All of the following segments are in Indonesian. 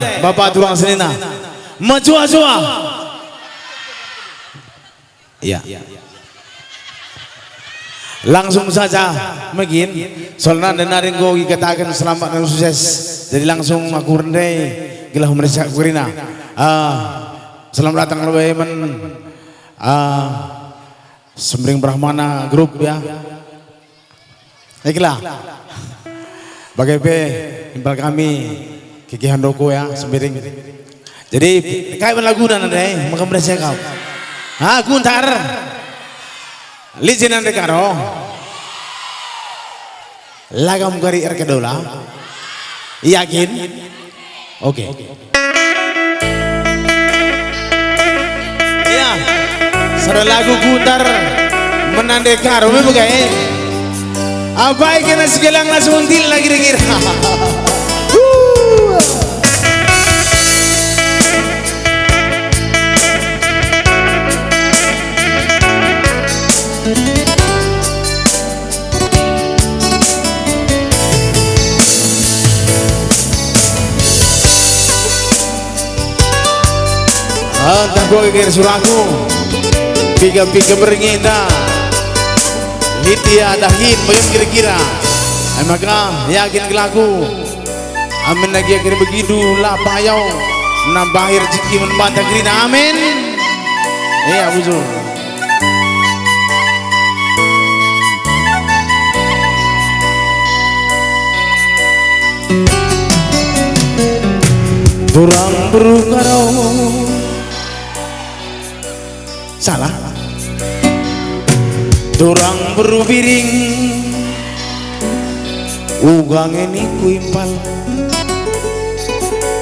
Bapak Tulang Senina Majua-jua. Ya. Langsung saja mungkin soalnya denarin gue katakan selamat dan sukses. Jadi langsung aku rendai gila mereka kurina. Selamat datang lebih Sembring Brahmana Group ya. Baiklah. Bagaimana impal kami Kiki Handoko ya sembering. Jadi kayak lagu dan ada maka mereka kau. Guntar. Lijenan dekaro. Lagam gari erkedola. Yakin? Oke. Ya. Sara lagu Guntar menandekaro me bagai. Abai kena segelang langsung til lagi kira. Entah gue kira suraku Piga-piga beringina Litia dahin bagaimana kira-kira maka yakin kelaku amin lagi akhirnya begitu lah payau nambah rezeki menbantah gerina amin iya bujur Turang berukaro salah Turang berubiring ugang ini kuimpal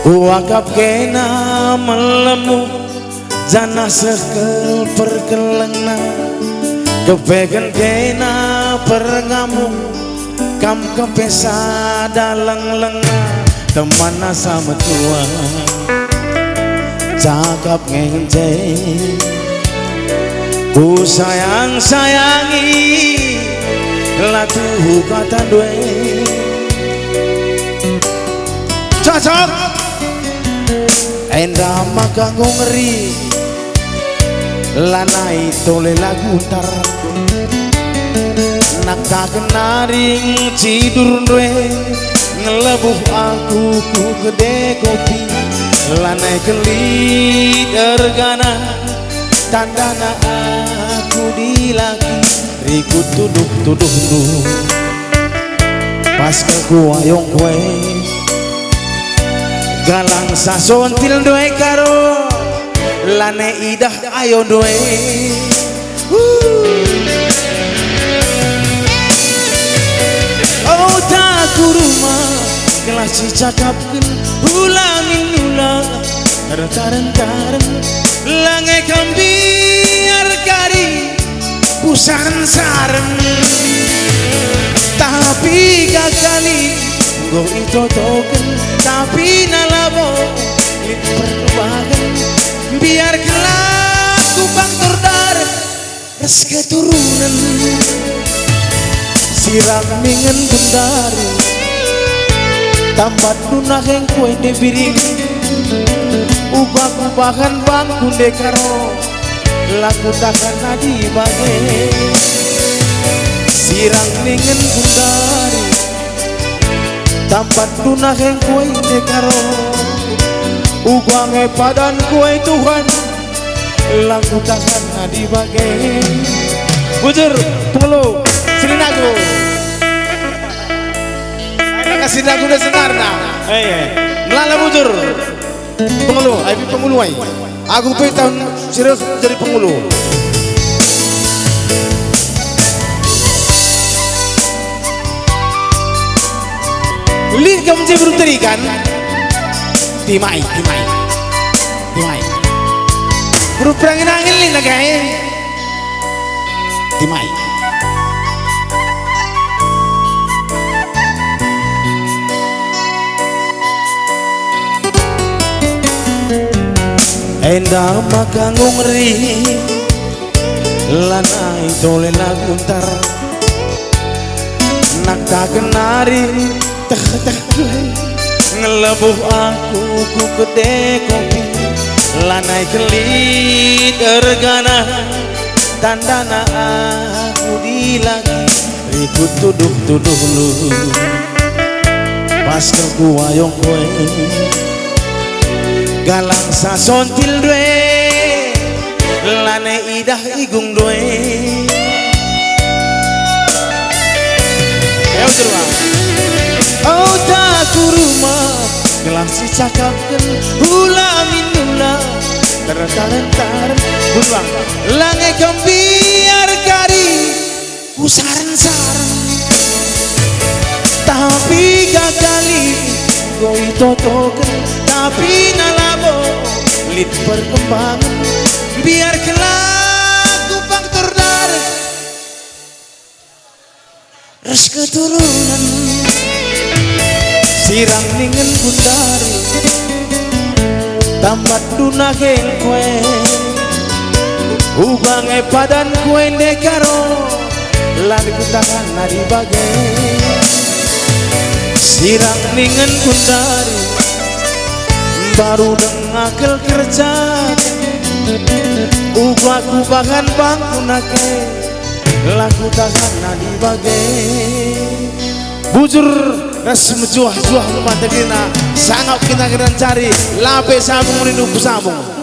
kuakap kena melemu jana sekel perkelengna kepegan kena perngamuk kam kepesa dalang lenga temana sama tua cakap ngenceng ku sayang-sayangi latuh kata due cocok endah maka ngeri lanai tole lagu tar nakta kenaring cidur due ngelebuh aku ku gede kopi lanai kelit ergana tandana aku dilagi rikut tuduh pas ku ayong kue galang sasontil doe karo lane idah ayo doe oh tak rumah kelas cicakapkeun ulangin ulang kareng lange kambiar kari pusaran sarem tapi kakali go itu token tapi nalabo lit perluagan biar kelaku faktor dar es keturunan sirang mingen bendari tambat dunah yang kue debiring ubah-ubahan bangku dekaro lagu takkan nadi bagai sirang ningen bundari tampat dunah yang kue dekaro ubah padan kue Tuhan lagu takkan nadi bagai bujur pengelu Serinago kasih lagu udah senarna melala bujur pengulu, ayo pengulu ay. Aku pe tahun serius jadi pengulu. Lin kamu jadi berterikan. Timai. Berperangin angin lin lagi. Timai. Endah maka ngumri lanai tole laguntar nak tak kenari teh ngelebuh aku ku gede kopi lanai kelit ergana tandana aku dilagi ikut tuduh-tuduh lu pas ku wayong kowe galang sasontil dwe lane idah igung dwe oh tak kuruma gelang si cakapkan hula minula taran buruang lange kembiar kari usaran-saran tapi gakali koi totokan tapi nalabo lit perkembangan biar kelaku faktor darah res keturunan sirang ningen gundari tambat dunakel kue ubange padan kue nekaro lari kutangan nadi bage sirang ningen gundari baru dengakel kerja ubaku bahan bangku nake laku tahan nadi bage bujur ras mejuah-juah rumah tegrina sangap kita kena cari lape sabung rindu sabung